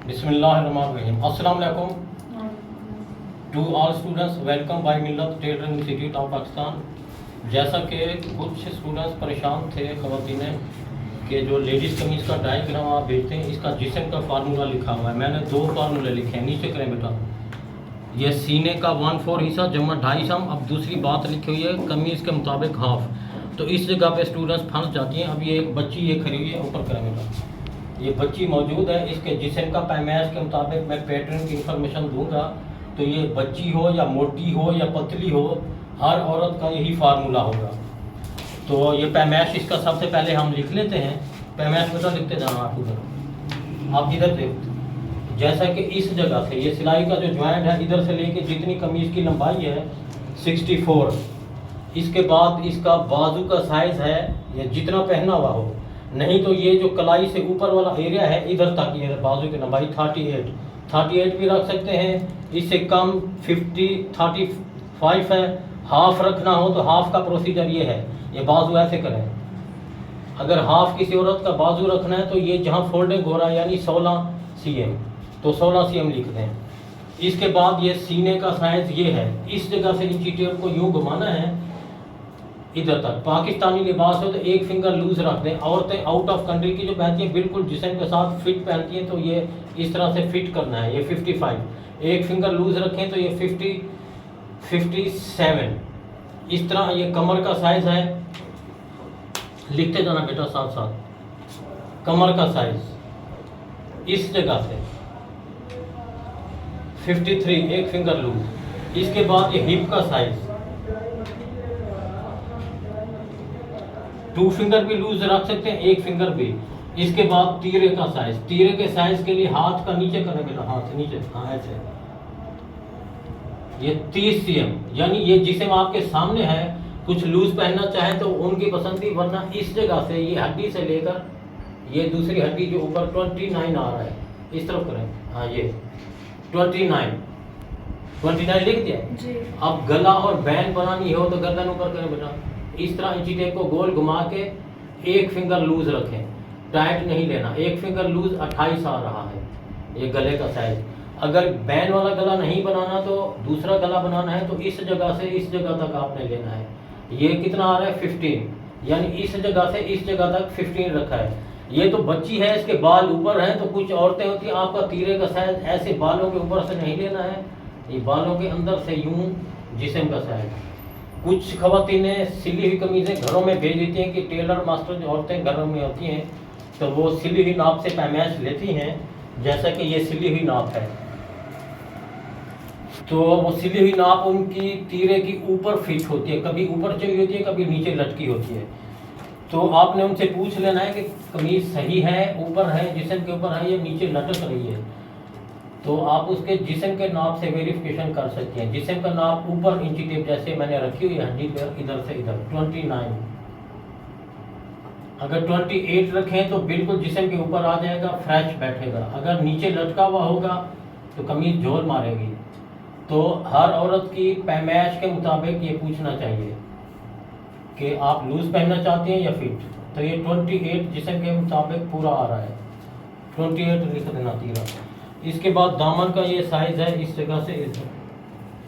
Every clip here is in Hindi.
बिस्मिल्लाहिर्रहमानिर्रहीम। अस्सलाम वालेकुम to all students, welcome by Millat tailoring institute of Pakistan. जैसा कि कुछ स्टूडेंट्स परेशान थे ख़वातीन कि जो लेडीज़ कमीज़ का डायग्राम आप भेजते हैं, इसका जिस्म का फार्मूला लिखा हुआ है। मैंने दो फार्मूले लिखे हैं, नीचे करें बेटा। ये सीने का 1/4 हिस्सा जमा 2.5 सम। अब दूसरी बात लिखी हुई है कमीज़ के मुताबिक हाफ। तो इस जगह पे स्टूडेंट्स फंस जाती हैं। अब ये एक बच्ची ये खड़ी हुई है, ऊपर करें बेटा। ये बच्ची मौजूद है, इसके जिस्म का पैमाइश के मुताबिक मैं पैटर्न की इंफॉर्मेशन दूंगा। तो ये बच्ची हो या मोटी हो या पतली हो, हर औरत का यही फार्मूला होगा। तो ये पैमाइश इसका सबसे पहले हम लिख लेते हैं। पैमाइश बेटा लिखते जाना आप उधर, आप इधर देखते। जैसा कि इस जगह से ये सिलाई का जो ज्वाइंट है, इधर से लेके जितनी कमीज़ की लंबाई है 64। इसके बाद इसका बाजू का साइज़ है, ये जितना पहना हुआ हो, नहीं तो ये जो कलाई से ऊपर वाला एरिया है इधर तक, ये बाजू की लंबाई 38 भी रख सकते हैं। इससे कम 35 है। हाफ रखना हो तो हाफ का प्रोसीजर ये है, ये बाजू ऐसे करें। अगर हाफ किसी औरत का बाजू रखना है तो ये जहाँ फोल्डिंग हो रहा है यानी 16 cm, तो 16 cm लिख दें। इसके बाद ये सीने का साइज़ ये है, इस जगह से इंची टेप को यूँ घुमाना है इधर तक। पाकिस्तानी लिबास हो तो एक फिंगर लूज रख दें। औरतें आउट ऑफ कंट्री की जो पहनती हैं बिल्कुल जिस्म के साथ फिट पहनती हैं, तो ये इस तरह से फिट करना है। ये 55, एक फिंगर लूज रखें तो ये 57। इस तरह ये कमर का साइज़ है, लिखते जाना बेटा साथ साथ। कमर का साइज़ इस जगह से 53, एक फिंगर लूज। इसके बाद ये हिप का साइज़ 2 फिंगर भी लूज रख सकते हैं, एक फिंगर भी। इसके बाद तीरे का साइज, तीरे के साइज के लिए हाथ का नीचे करें मेरा, हाथ नीचे, हाँ ऐसे। ये 30 cm, यानी ये जिस्म आपके सामने है। कुछ लूज पहनना चाहे तो उनकी पसंदी, वरना इस जगह से ये हड्डी से लेकर ये दूसरी हड्डी जो ऊपर 29 आ रहा है, इस तरफ करें। हाँ ये 29 लिख दिया जी। अब गला और बैंड बनानी हो तो गर्दन ऊपर करें बेटा। इस तरह इंची टेप को गोल घुमा के एक फिंगर लूज रखें, टाइट नहीं लेना। एक फिंगर लूज 28 आ रहा है ये गले का साइज। अगर बैन वाला गला नहीं बनाना तो दूसरा गला बनाना है तो इस जगह से इस जगह तक आपने लेना है। ये कितना आ रहा है 15, यानी इस जगह से इस जगह तक 15 रखा है। ये तो बच्ची है, इसके बाल ऊपर हैं। तो कुछ औरतें होती हैं, आपका तीरे का साइज ऐसे बालों के ऊपर से नहीं लेना है, ये बालों के अंदर से यूं जिस्म का साइज। कुछ ख़वातीनें सिली हुई कमीज़ें घरों में भेज देती हैं कि टेलर मास्टर जो औरतें घरों में होती हैं तो वो सिली हुई नाप से पैमाइश लेती हैं। जैसा कि ये सिली हुई नाप है, तो वो सिली हुई नाप उनकी तीरे की ऊपर फिट होती है, कभी ऊपर चली होती है, कभी नीचे लटकी होती है। तो आपने उनसे पूछ लेना है कि कमीज़ सही है, ऊपर है, जिस्म के ऊपर है या नीचे लटक रही है। तो आप उसके जिस्म के नाप से वेरिफिकेशन कर सकते हैं। जिस्म का नाप ऊपर इंची टेप जैसे मैंने रखी हुई है हड्डी पर, इधर से इधर 29। अगर 28 रखें तो बिल्कुल जिस्म के ऊपर आ जाएगा, फ्रेश बैठेगा। अगर नीचे लटका हुआ होगा तो कमीज झोल मारेगी। तो हर औरत की पैमाइश के मुताबिक ये पूछना चाहिए कि आप लूज पहनना चाहते हैं या फिट। तो ये 28 जिस्म के मुताबिक पूरा आ रहा है, 28 लिख देना तीरा। इसके बाद दामन का ये साइज है, इस जगह से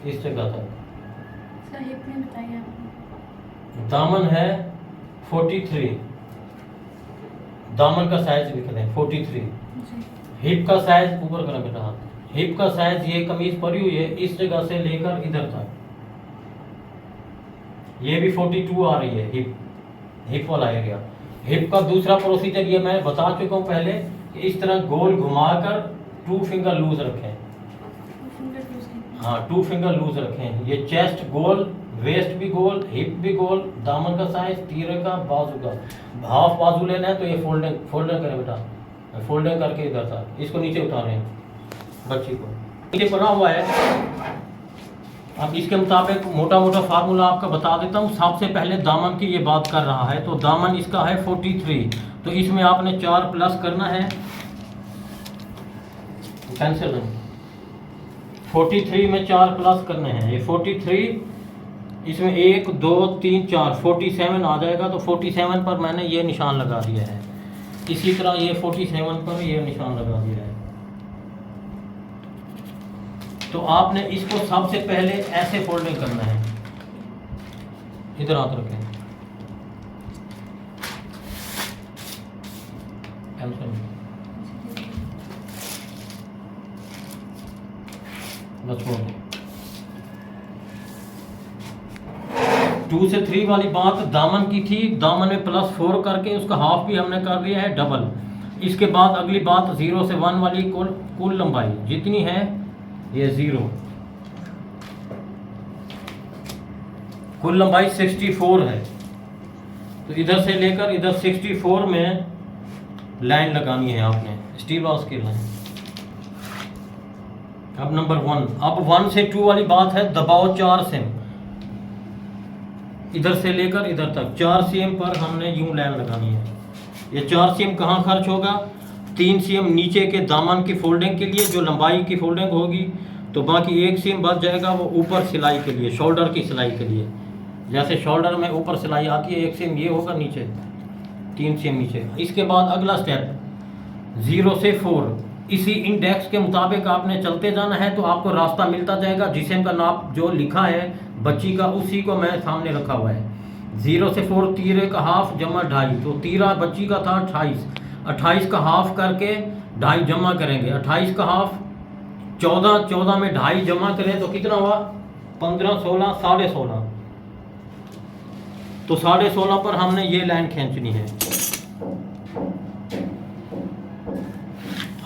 इस जगह तक। हिप में बताइए आपने। दामन है 43, दामन का साइज लिख दें 43। हिप का साइज ऊपर करें बेटा हाथ। हिप का साइज ये कमीज पड़ी हुई है इस जगह से लेकर इधर तक, ये भी 42 आ रही है हिप वाला एरिया। हिप का दूसरा प्रोसीजर ये मैं बता चुका हूँ पहले कि इस तरह गोल घुमाकर 2 फिंगर लूज रखें। हाँ 2 फिंगर लूज रखें। ये चेस्ट गोल, वेस्ट भी गोल, हिप भी गोल, दामन का साइज, तीरे का, बाजू का। हाफ बाजू लेना है तो ये फोल्डर करें बेटा, फोल्डर करके इधर तक। इसको नीचे उतारें बच्ची को, नीचे बना हुआ है। अब इसके मुताबिक मोटा मोटा फार्मूला आपका बता देता हूँ। सबसे पहले दामन की ये बात कर रहा है तो दामन इसका है 43, तो इसमें आपने 4 प्लस करना है। कैंसिल नहीं, 43 में 4 प्लस करने हैं। ये 43, इसमें 1 2 3 4 47 आ जाएगा। तो 47 पर मैंने ये निशान लगा दिया है। इसी तरह ये 47 पर ये निशान लगा दिया है। तो आपने इसको सबसे पहले ऐसे फोल्डिंग करना है, इधर हाथ रखें, बस छोड़ दो। 2 से 3 वाली बात दामन की थी, दामन में +4 करके उसका हाफ भी हमने कर दिया है डबल। इसके बाद अगली बात 0 से 1 वाली कुल लंबाई जितनी है ये 0, कुल लंबाई 64 है। तो इधर से लेकर इधर 64 में लाइन लगानी है आपने, स्टील बॉक्स की लाइन। अब नंबर 1, अब 1 से 2 वाली बात है दबाव 4 सेम, इधर से लेकर इधर तक 4 cm पर हमने यूं लाइन लगानी है। ये 4 cm कहाँ खर्च होगा? 3 cm नीचे के दामन की फोल्डिंग के लिए, जो लंबाई की फोल्डिंग होगी, तो बाकी 1 cm बच जाएगा वो ऊपर सिलाई के लिए, शोल्डर की सिलाई के लिए। जैसे शोल्डर में ऊपर सिलाई आती है 1 cm ये होगा नीचे, 3 cm नीचे। इसके बाद अगला स्टेप 0 से 4, इसी इंडेक्स के मुताबिक आपने चलते जाना है, तो आपको रास्ता मिलता जाएगा। जिस्म का नाप जो लिखा है बच्ची का, उसी को मैं सामने रखा हुआ है। 0 से 4 तीरे का हाफ जमा 2.5, तो तीरा बच्ची का था 28, 28 का हाफ करके 2.5 जमा करेंगे, 28 का हाफ 14, 14 में 2.5 जमा करें तो कितना हुआ? 15, 16, 16.5। तो 16.5 पर हमने ये लाइन खींचनी है।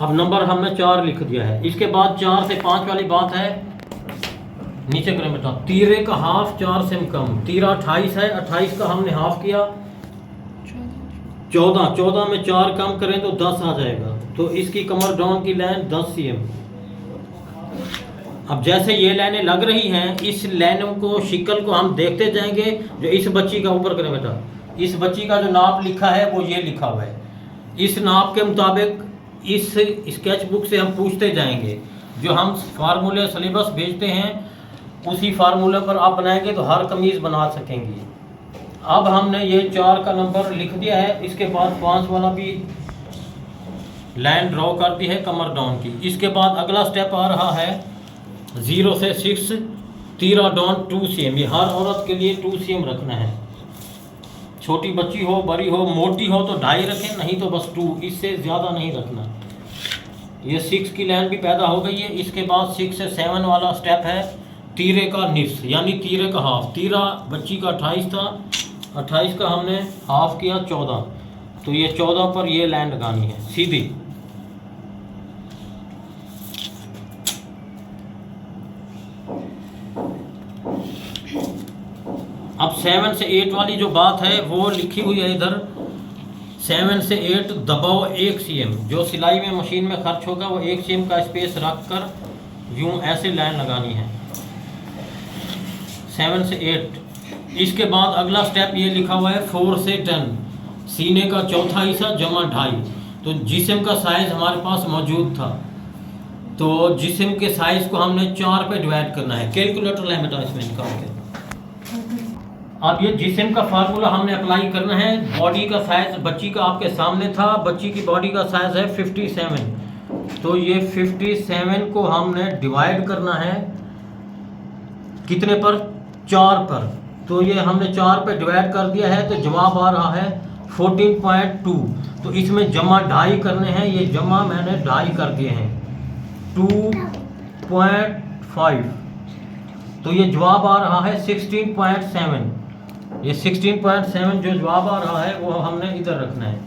अब नंबर हमने 4 लिख दिया है। इसके बाद 4 से 5 वाली बात है, नीचे करें बेटा, तीरे का हाफ 4 से कम, तीरा 28 है, 28 का हमने हाफ किया 14, 14 में 4 कम करें तो 10 आ जाएगा। तो इसकी कमर डाउन की लाइन 10 cm। अब जैसे ये लाइनें लग रही हैं, इस लाइनों को शिकल को हम देखते जाएंगे। जो इस बच्ची का, ऊपर करें बेटा, इस बच्ची का जो नाप लिखा है वो ये लिखा हुआ है। इस नाप के मुताबिक इस स्केच बुक से हम पूछते जाएंगे, जो हम फार्मूले सिलेबस भेजते हैं उसी फार्मूले पर आप बनाएंगे तो हर कमीज़ बना सकेंगे। अब हमने ये 4 का नंबर लिख दिया है। इसके बाद 5 वाला भी लाइन ड्रॉ कर दी है कमर डाउन की। इसके बाद अगला स्टेप आ रहा है 0 से 6 तीरा डाउन 2 cm। ये हर औरत के लिए 2 cm रखना है। छोटी बच्ची हो, बड़ी हो, मोटी हो तो 2.5 रखें, नहीं तो बस 2, इससे ज़्यादा नहीं रखना। ये 6 की लाइन भी पैदा हो गई है। इसके बाद 6 से 7 वाला स्टेप है तीरे का निफ्स, यानी तीरे का हाफ। तीरा बच्ची का 28 था, 28 का हमने हाफ किया 14, तो ये 14 पर ये लाइन लगानी है सीधी। अब 7 से 8 वाली जो बात है वो लिखी हुई है इधर। 7 से 8 दबाव 1 cm, जो सिलाई में मशीन में खर्च होगा वो 1 cm का स्पेस रख कर यूं ऐसे लाइन लगानी है 7 से 8। इसके बाद अगला स्टेप ये लिखा हुआ है 4 से 10 सीने का चौथा हिस्सा जमा 2.5। तो जिस्म का साइज़ हमारे पास मौजूद था, तो जिस्म के साइज़ को हमने 4 पे डिवाइड करना है। कैलकुलेटर लाइन बेटा इसमें निकाल के। अब ये जिस्म का फार्मूला हमने अप्लाई करना है। बॉडी का साइज़ बच्ची का आपके सामने था, बच्ची की बॉडी का साइज़ है 57, तो ये 57 को हमने डिवाइड करना है कितने पर? 4 पर। तो ये हमने 4 पे डिवाइड कर दिया है, तो जवाब आ रहा है 14.2। तो इसमें जमा 2.5 करने हैं, ये जमा मैंने 2.5 कर दिए हैं 2.5। तो ये जवाब आ रहा है 16.7। ये 16.7 जो जवाब आ रहा है वो हमने इधर रखना है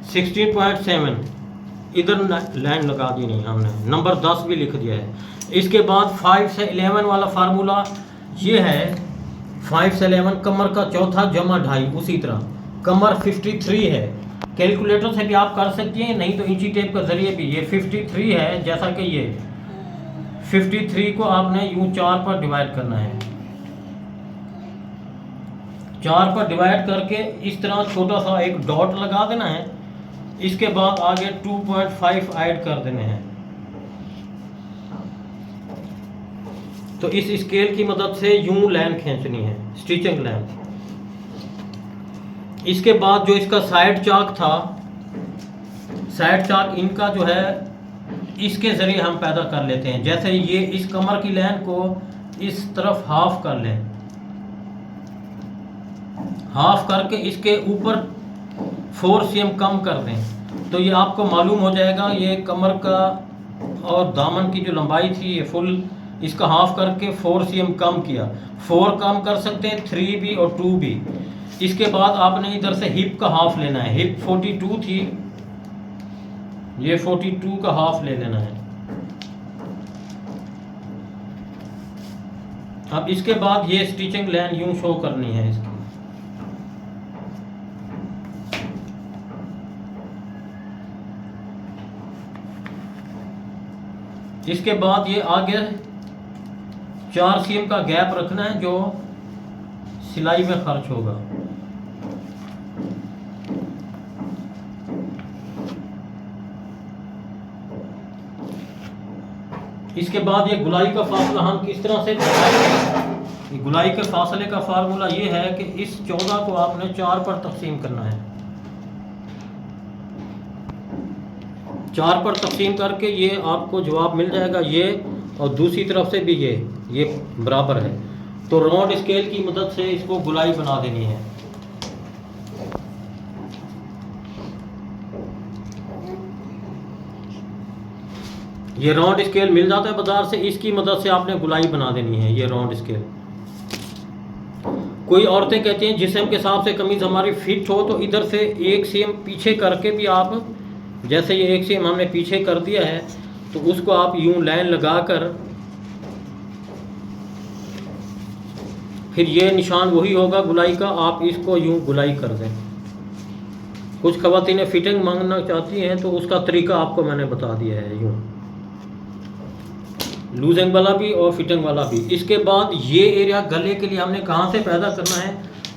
16.7। इधर लाइन लगा दी नहीं हमने, नंबर 10 भी लिख दिया है। इसके बाद 5 से 11 वाला फार्मूला ये है। 5 से 11 कमर का चौथा जमा 2.5, उसी तरह कमर 53 है। कैलकुलेटर से भी आप कर सकती हैं, नहीं तो इंची टेप के जरिए भी। ये 53 है, जैसा कि ये 53 को आपने यूं 4 पर डिवाइड करना है। 4 पर डिवाइड करके इस तरह छोटा सा एक डॉट लगा देना है। इसके बाद आगे 2.5 ऐड कर देने हैं। तो इस स्केल की मदद से यूं लाइन खींचनी है, स्टिचिंग लाइन। इसके बाद जो इसका साइड चाक था, साइड चाक इनका जो है इसके ज़रिए हम पैदा कर लेते हैं। जैसे ये इस कमर की लाइन को इस तरफ हाफ कर लें, हाफ करके इसके ऊपर 4 cm कम कर दें, तो ये आपको मालूम हो जाएगा ये कमर का और दामन की जो लंबाई थी ये फुल, इसका हाफ करके 4 cm कम किया। 4 कम कर सकते हैं, 3 भी और 2 भी। इसके बाद आपने इधर से हिप का हाफ लेना है। हिप 42 थी, ये 42 का हाफ ले लेना है। अब इसके बाद ये स्टिचिंग लाइन यूं शो करनी है इसकी। इसके बाद ये आगे 4 cm का गैप रखना है जो सिलाई में खर्च होगा। इसके बाद ये गुलाई का फासला हम किस तरह से बताएंगे। गुलाई के फासले का फार्मूला ये है कि इस 14 को आपने 4 पर तकसीम करना है। 4 पर तकसीम करके ये आपको जवाब मिल जाएगा ये, और दूसरी तरफ से भी ये बराबर है। तो राउंड स्केल की मदद से इसको गुलाई बना देनी है। ये राउंड स्केल मिल जाता है बाजार से, इसकी मदद से आपने गुलाई बना देनी है। ये राउंड स्केल, कोई औरतें कहती हैं जिस्म के हिसाब से कमीज हमारी फिट हो तो इधर से 1 cm पीछे करके भी आप, जैसे ये 1 cm हमने पीछे कर दिया है तो उसको आप यूं लाइन लगाकर, फिर ये निशान वही होगा गुलाई का, आप इसको यूं गुलाई कर दें। कुछ ख़वातीनें फिटिंग मांगना चाहती हैं तो उसका तरीका आपको मैंने बता दिया है, यूं लूजिंग वाला भी और फिटिंग वाला भी। इसके बाद ये एरिया गले के लिए हमने कहाँ से पैदा करना है,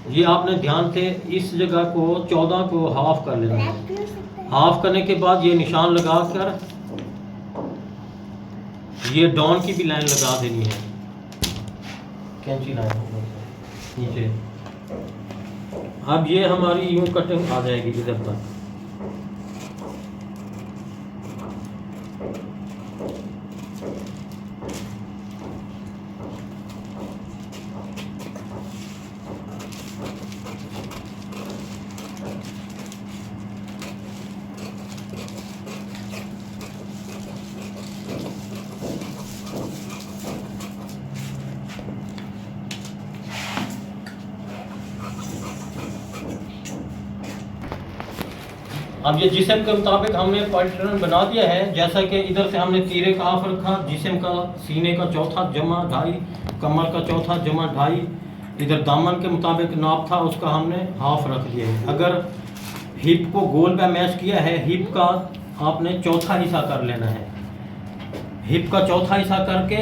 ये आपने ध्यान से इस जगह को 14 को हाफ कर लेना है। हाफ करने के बाद ये निशान लगाकर ये डाउन की भी लाइन लगा देनी है, कैंची लाइन नीचे। अब ये हमारी यूं कटिंग आ जाएगी इधर तक। अब ये जिस्म के मुताबिक हमने पैटर्न बना दिया है। जैसा कि इधर से हमने तीरे का हाफ रखा, जिस्म का सीने का चौथा जमा 2.5, कमर का चौथा जमा 2.5, इधर दामन के मुताबिक नाप था उसका हमने हाफ रख दिया है। अगर हिप को गोल पे मैच किया है, हिप का आपने चौथा हिस्सा कर लेना है। हिप का चौथा हिस्सा करके,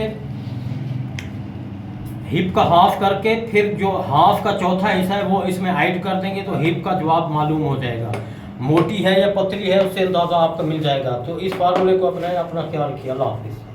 हिप का हाफ करके, फिर जो हाफ का चौथा हिस्सा है वो इसमें ऐड कर देंगे तो हिप का जवाब मालूम हो जाएगा। मोटी है या पतली है उससे अंदाज़ा आपका मिल जाएगा। तो इस फार्मूले को अपनाएं, अपना ख्याल रखिए। अल्लाह हाफिज़।